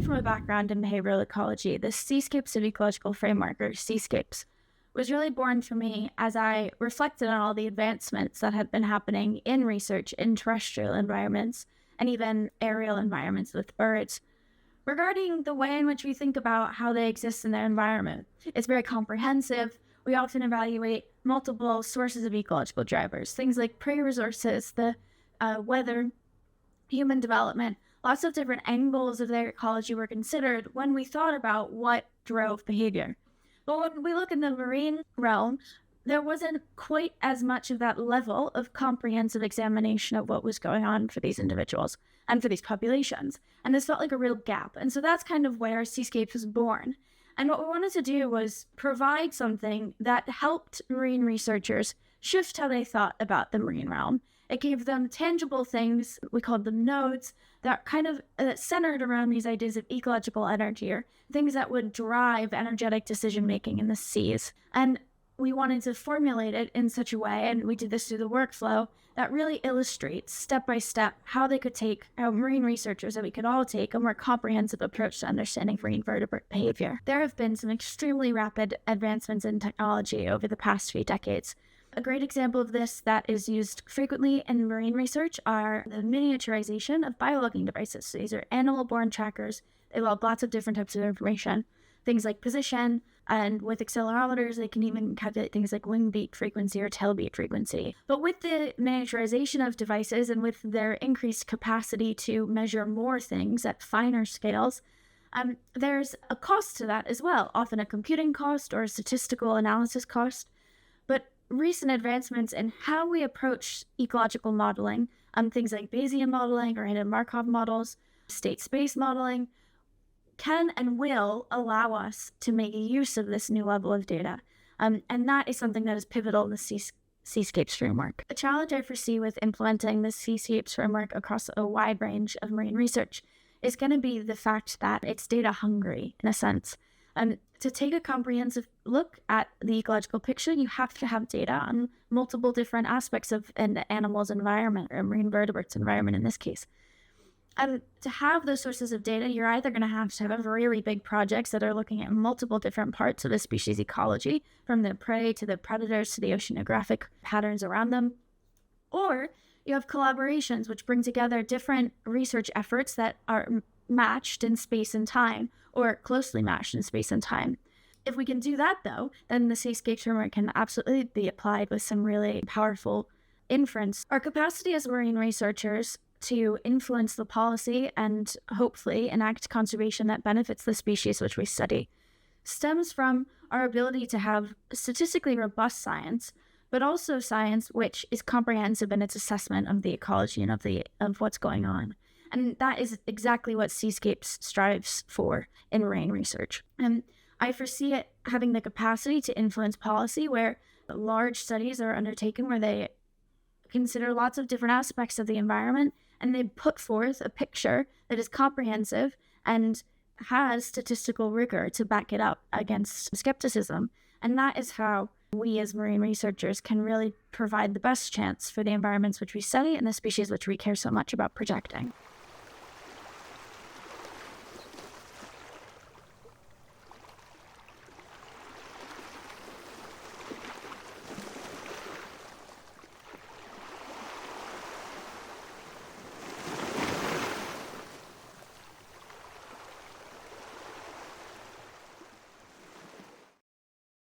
from a background in behavioral ecology, the Seascapes of Ecological Framework, or SEE-scapes, was really born for me as I reflected on all the advancements that had been happening in research in terrestrial environments and even aerial environments with birds, regarding the way in which we think about how they exist in their environment. It's very comprehensive. We often evaluate multiple sources of ecological drivers, things like prey resources, the weather, human development. Lots of different angles of their ecology were considered when we thought about what drove behavior. But when we look in the marine realm, there wasn't quite as much of that level of comprehensive examination of what was going on for these individuals and for these populations. And this felt like a real gap. And so that's kind of where Seascape was born. And what we wanted to do was provide something that helped marine researchers shift how they thought about the marine realm. It gave them tangible things, we called them nodes, that kind of centered around these ideas of ecological energy, or things that would drive energetic decision-making in the seas. And we wanted to formulate it in such a way, and we did this through the workflow, that really illustrates step-by-step how marine researchers, that we could all take a more comprehensive approach to understanding marine vertebrate behavior. There have been some extremely rapid advancements in technology over the past few decades. A great example of this that is used frequently in marine research are the miniaturization of biologging devices. So these are animal-borne trackers. They log lots of different types of information, things like position, and with accelerometers, they can even calculate things like wing beat frequency or tail beat frequency. But with the miniaturization of devices and with their increased capacity to measure more things at finer scales, there's a cost to that as well, often a computing cost or a statistical analysis cost. But recent advancements in how we approach ecological modeling, things like Bayesian modeling or hidden Markov models, state space modeling, can and will allow us to make use of this new level of data. And that is something that is pivotal in the Seascapes framework. The challenge I foresee with implementing the Seascapes framework across a wide range of marine research is going to be the fact that it's data hungry, in a sense. To take a comprehensive look at the ecological picture, you have to have data on multiple different aspects of an animal's environment, or marine vertebrate's environment in this case. To have those sources of data, you're either going to have really big projects that are looking at multiple different parts of a species ecology, from the prey to the predators to the oceanographic patterns around them, or you have collaborations which bring together different research efforts that are matched in space and time, or closely matched in space and time. If we can do that, though, then the Seascape framework can absolutely be applied with some really powerful inference. Our capacity as marine researchers to influence the policy and hopefully enact conservation that benefits the species which we study stems from our ability to have statistically robust science, but also science which is comprehensive in its assessment of the ecology and of what's going on. And that is exactly what Seascapes strives for in marine research. And I foresee it having the capacity to influence policy, where large studies are undertaken where they consider lots of different aspects of the environment, and they put forth a picture that is comprehensive and has statistical rigor to back it up against skepticism. And that is how we as marine researchers can really provide the best chance for the environments which we study and the species which we care so much about protecting.